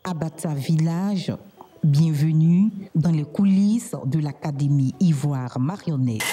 Abata Village, bienvenue dans les coulisses de l'Académie Ivoire Marionnette.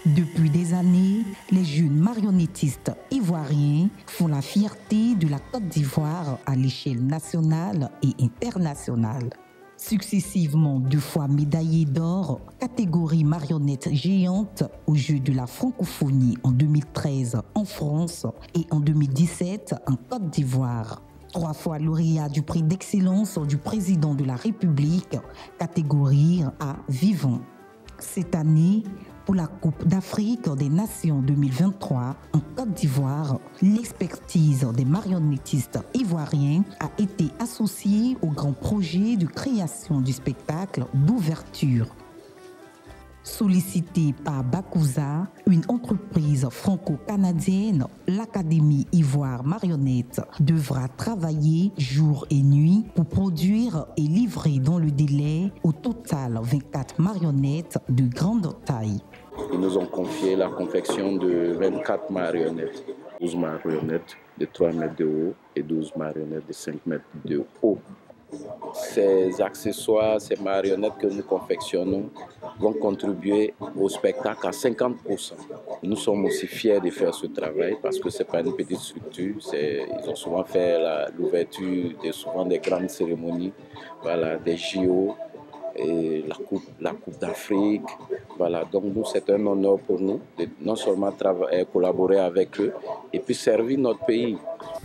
Depuis des années, les jeunes marionnettistes ivoiriens font la fierté de la Côte d'Ivoire à l'échelle nationale et internationale. Successivement 2 fois médaillés d'or, catégorie marionnette géante aux Jeux de la francophonie en 2013 en France et en 2017 en Côte d'Ivoire. 3 fois lauréat du prix d'excellence du président de la République, catégorie A vivant. Cette année, pour la Coupe d'Afrique des Nations 2023 en Côte d'Ivoire, l'expertise des marionnettistes ivoiriens a été associée au grand projet de création du spectacle d'ouverture. Sollicitée par Bakouza, une entreprise franco-canadienne, l'Académie Ivoire Marionnette devra travailler jour et nuit pour produire et livrer dans le délai au total 24 marionnettes de grande taille. Ils nous ont confié la confection de 24 marionnettes, 12 marionnettes de 3 mètres de haut et 12 marionnettes de 5 mètres de haut. Ces accessoires, ces marionnettes que nous confectionnons vont contribuer au spectacle à 50%. Nous sommes aussi fiers de faire ce travail parce que ce n'est pas une petite structure. Ils ont souvent fait l'ouverture de souvent des grandes cérémonies, voilà, des JO et la coupe d'Afrique. Voilà, donc nous, c'est un honneur pour nous de non seulement collaborer avec eux et puis servir notre pays.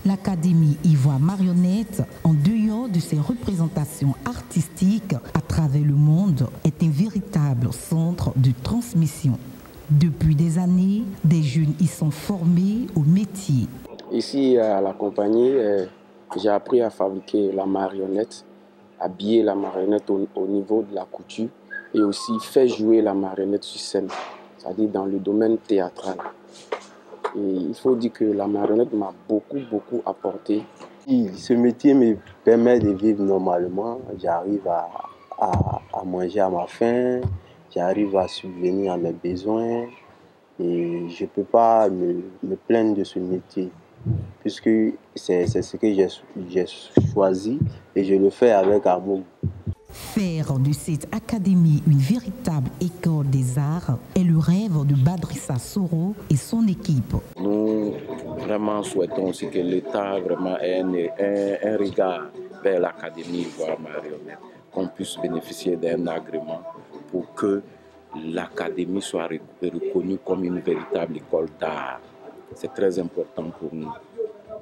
L'Académie Ivoire Marionnette, en dehors de ses représentations artistiques à travers le monde, est un véritable centre de transmission. Depuis des années, des jeunes y sont formés au métier. Ici, à la compagnie, j'ai appris à fabriquer la marionnette, habiller la marionnette au niveau de la couture et aussi faire jouer la marionnette sur scène, c'est-à-dire dans le domaine théâtral. Et il faut dire que la marionnette m'a beaucoup apporté. Ce métier me permet de vivre normalement. J'arrive à manger à ma faim, j'arrive à subvenir à mes besoins et je ne peux pas me plaindre de ce métier puisque c'est ce que j'ai choisi et je le fais avec amour. Faire de cette académie une véritable école des arts est le rêve de Badrissa Soro et son équipe. Nous vraiment souhaitons aussi que l'État vraiment ait un regard vers l'Académie Ivoire Marionnette, qu'on puisse bénéficier d'un agrément pour que l'Académie soit reconnue comme une véritable école d'art. C'est très important pour nous.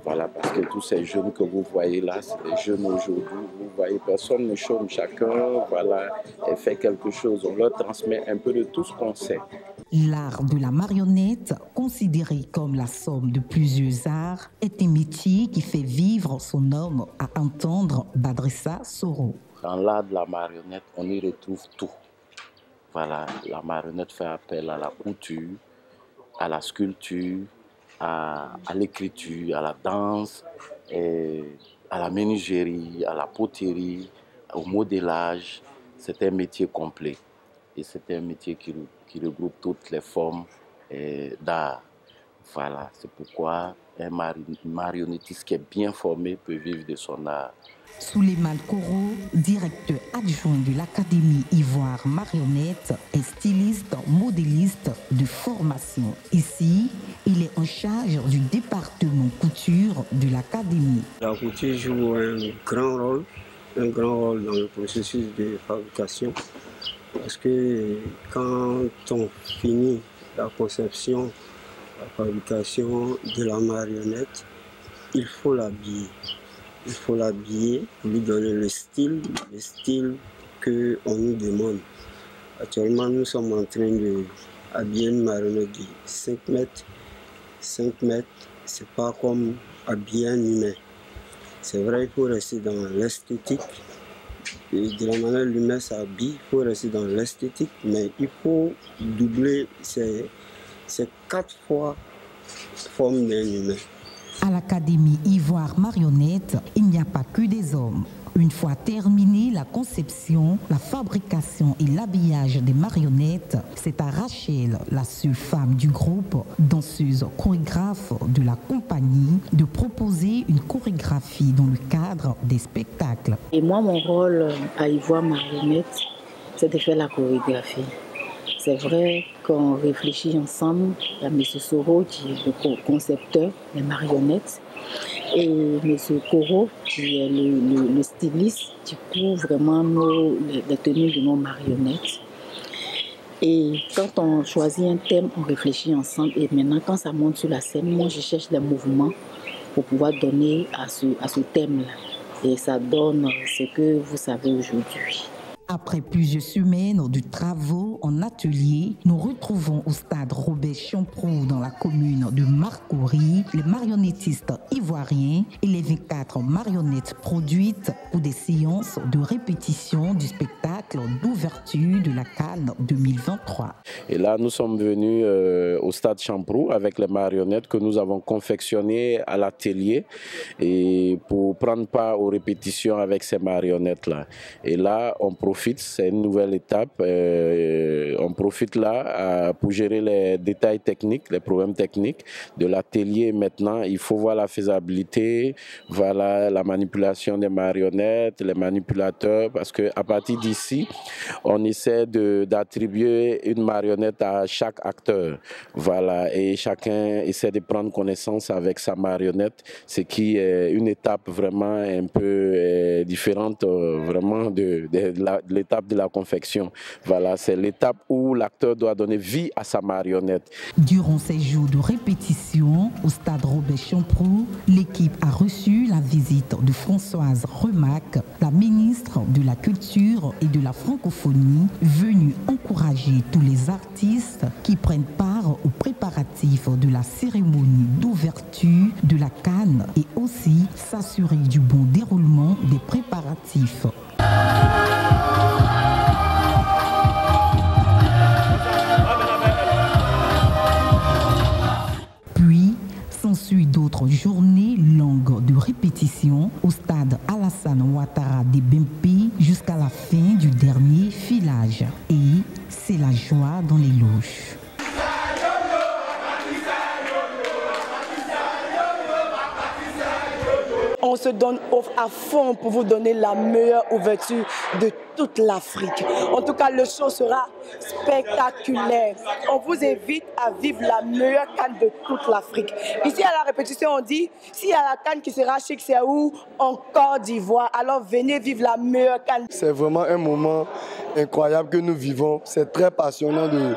Voilà, parce que tous ces jeunes que vous voyez là, c'est des jeunes aujourd'hui. Vous voyez, personne ne chôme, chacun voilà, fait quelque chose. On leur transmet un peu de tout ce qu'on sait. L'art de la marionnette, considéré comme la somme de plusieurs arts, est un métier qui fait vivre son homme, à entendre Badrissa Soro. Dans l'art de la marionnette, on y retrouve tout. Voilà, la marionnette fait appel à la couture, à la sculpture, à l'écriture, à la danse, à la menuiserie, à la poterie, au modélage. C'est un métier complet et c'est un métier qui regroupe toutes les formes d'art. Voilà, c'est pourquoi un marionnettiste qui est bien formé peut vivre de son art. Souleymane Koro, directeur adjoint de l'Académie Ivoire Marionnette, est styliste, modéliste de formation. Ici, il est en charge du département couture de l'Académie. La couture joue un grand rôle dans le processus de fabrication. Parce que quand on finit la conception, la fabrication de la marionnette, il faut l'habiller. Il faut l'habiller pour lui donner le style qu'on nous demande. Actuellement, nous sommes en train d'habiller une marionnette de 5 mètres. 5 mètres, c'est pas comme habiller un humain. C'est vrai, il faut rester dans l'esthétique. De la manière l'humain s'habille, il faut rester dans l'esthétique, mais il faut doubler ces 4 fois forme d'un humain. À l'Académie Ivoire Marionnette, il n'y a pas que des hommes. Une fois terminée la conception, la fabrication et l'habillage des marionnettes, c'est à Rachel, la seule femme du groupe, danseuse chorégraphe de la compagnie, de proposer une chorégraphie dans le cadre des spectacles. Et moi, mon rôle à Ivoire Marionnette, c'est de faire la chorégraphie. C'est vrai qu'on réfléchit ensemble. Il y a M. Soro qui est le concepteur des marionnettes et M. Koro qui est le styliste qui couvre vraiment les tenues de nos marionnettes. Et quand on choisit un thème, on réfléchit ensemble. Et maintenant, quand ça monte sur la scène, moi, je cherche des mouvements pour pouvoir donner à ce thème-là. Et ça donne ce que vous savez aujourd'hui. Après plusieurs semaines de travaux en atelier, nous retrouvons au stade Robert Champroux dans la commune de Marcory les marionnettistes ivoiriens et les 24 marionnettes produites pour des séances de répétition du spectacle d'ouverture de la Cannes 2023. Et là, nous sommes venus au stade Champroux avec les marionnettes que nous avons confectionnées à l'atelier et pour prendre part aux répétitions avec ces marionnettes-là. Et là, on profite, c'est une nouvelle étape, on profite là pour gérer les détails techniques, les problèmes techniques de l'atelier. Maintenant, il faut voir la faisabilité, voilà la manipulation des marionnettes, les manipulateurs, parce qu'à partir d'ici, on essaie d'attribuer une marionnette à chaque acteur. Voilà, et chacun essaie de prendre connaissance avec sa marionnette, ce qui est une étape vraiment un peu différente vraiment de l'étape de la confection. Voilà, c'est l'étape où l'acteur doit donner vie à sa marionnette. Durant ces jours de répétition au stade Robert Champroux, l'équipe a reçu la visite de Françoise Remac, la ministre de la Culture et de la Francophonie, venue encourager tous les artistes qui prennent part aux préparatifs de la cérémonie d'ouverture de la Cannes et aussi s'assurer du bon déroulement des préparatifs. Puis, s'ensuit d'autres journées longues de répétition au stade Alassane Ouattara de Bempé jusqu'à la fin du dernier filage. Et c'est la joie dans les loges. On se donne à fond pour vous donner la meilleure ouverture de toute l'Afrique. En tout cas, le show sera spectaculaire. On vous invite à vivre la meilleure Cannes de toute l'Afrique. Ici, à la répétition, on dit, s'il y a la Cannes qui sera chic, c'est où? En Côte d'Ivoire. Alors, venez vivre la meilleure Cannes. C'est vraiment un moment incroyable que nous vivons. C'est très passionnant de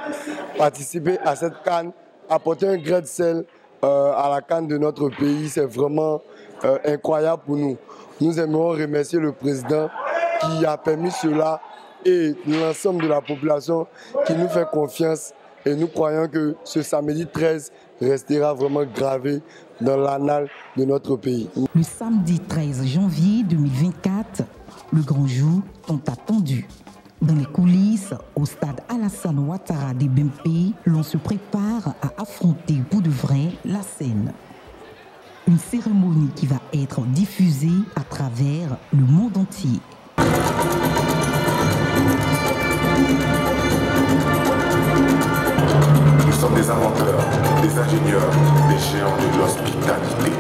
participer à cette Cannes, apporter un grain de sel à la Cannes de notre pays. C'est vraiment incroyable pour nous. Nous aimerions remercier le président qui a permis cela et l'ensemble de la population qui nous fait confiance. Et nous croyons que ce samedi 13 restera vraiment gravé dans l'annale de notre pays. Le samedi 13 janvier 2024, le grand jour tant attendu. Dans les coulisses, au stade Alassane Ouattara de Bempé, l'on se prépare à affronter pour de vrai la scène. Une cérémonie qui va être diffusée à travers le monde entier. Nous sommes des inventeurs, des ingénieurs, des géants de l'hospitalité.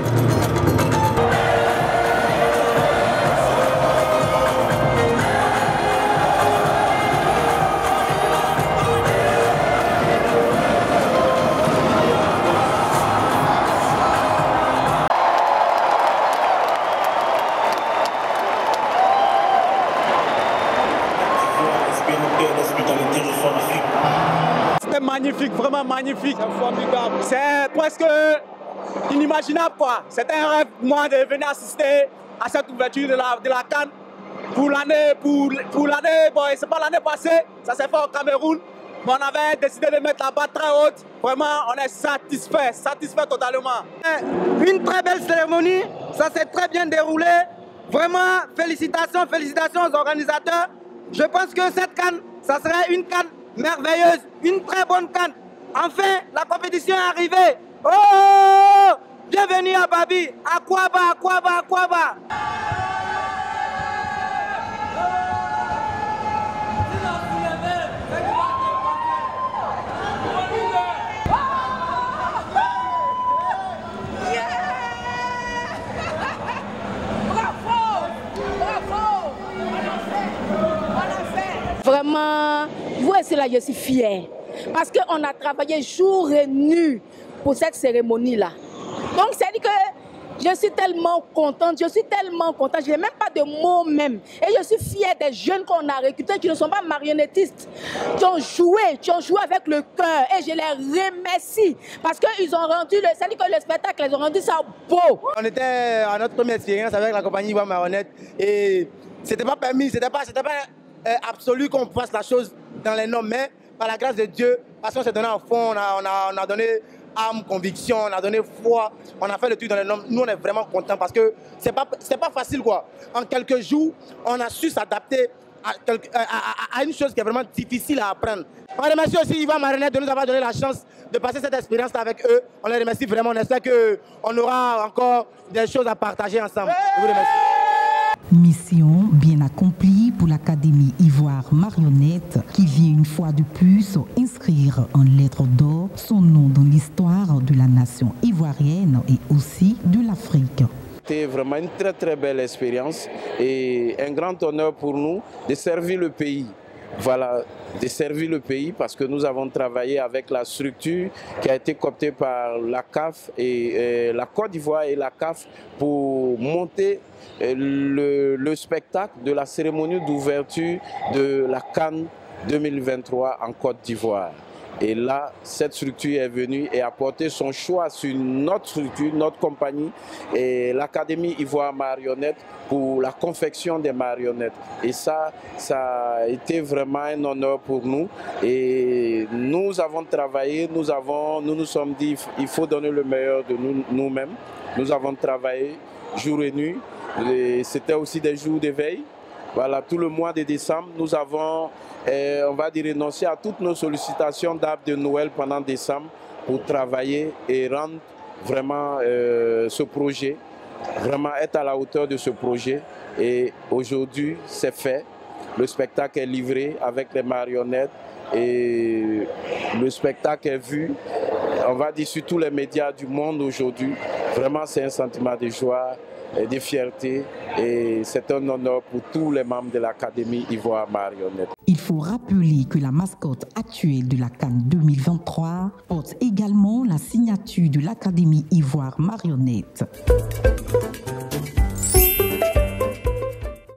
C'était magnifique, vraiment magnifique. C'est formidable. C'est presque inimaginable quoi. C'était un rêve pour moi de venir assister à cette ouverture de la Cannes. Pour l'année, bon, c'est pas l'année passée, ça s'est fait au Cameroun. Mais on avait décidé de mettre la barre très haute. Vraiment, on est satisfait totalement. Une très belle cérémonie, ça s'est très bien déroulé. Vraiment, félicitations aux organisateurs. Je pense que cette Cannes, ça serait une Cannes merveilleuse, une très bonne Cannes. Enfin, la compétition est arrivée. Oh! Bienvenue à Babi, à Kouaba. Vraiment, vous et cela, je suis fière. Parce qu'on a travaillé jour et nuit pour cette cérémonie-là. Donc, c'est-à-dire que je suis tellement contente, je n'ai même pas de mots même. Et je suis fière des jeunes qu'on a recrutés qui ne sont pas marionnettistes, qui ont joué avec le cœur. Et je les remercie parce qu'ils ont rendu, c'est-à-dire que le spectacle, ils ont rendu ça beau. On était à notre première expérience avec la compagnie Ivoire Marionnette et c'était pas permis, c'était pas absolu qu'on fasse la chose dans les normes, mais par la grâce de Dieu, parce qu'on s'est donné à fond, on a donné âme, conviction, on a donné foi, on a fait le truc dans les normes. Nous, on est vraiment contents parce que c'est pas facile, quoi. En quelques jours, on a su s'adapter à une chose qui est vraiment difficile à apprendre. On remercie aussi Ivoire Marionnette de nous avoir donné la chance de passer cette expérience avec eux. On les remercie vraiment. On espère qu'on aura encore des choses à partager ensemble. Je vous remercie. Mission bien accomplie pour l'Académie Ivoire Marionnette qui vient une fois de plus inscrire en lettres d'or son nom dans l'histoire de la nation ivoirienne et aussi de l'Afrique. C'était vraiment une très très belle expérience et un grand honneur pour nous de servir le pays. Voilà, de servir le pays parce que nous avons travaillé avec la structure qui a été cooptée par la CAF et la Côte d'Ivoire et la CAF pour monter le spectacle de la cérémonie d'ouverture de la CAN 2023 en Côte d'Ivoire. Et là, cette structure est venue et a porté son choix sur notre structure, notre compagnie, et l'Académie Ivoire Marionnette pour la confection des marionnettes. Et ça a été vraiment un honneur pour nous. Et nous avons travaillé, nous nous sommes dit il faut donner le meilleur de nous-mêmes. Nous avons travaillé jour et nuit. C'était aussi des jours d'éveil. Voilà, tout le mois de décembre, nous avons, on va dire, renoncé à toutes nos sollicitations d'arbres de Noël pendant décembre pour travailler et rendre vraiment ce projet, vraiment être à la hauteur de ce projet. Et aujourd'hui, c'est fait. Le spectacle est livré avec les marionnettes et le spectacle est vu, on va dire, sur tous les médias du monde aujourd'hui. Vraiment, c'est un sentiment de joie et de fierté et c'est un honneur pour tous les membres de l'Académie Ivoire Marionnette. Il faut rappeler que la mascotte actuelle de la CAN 2023 porte également la signature de l'Académie Ivoire Marionnette.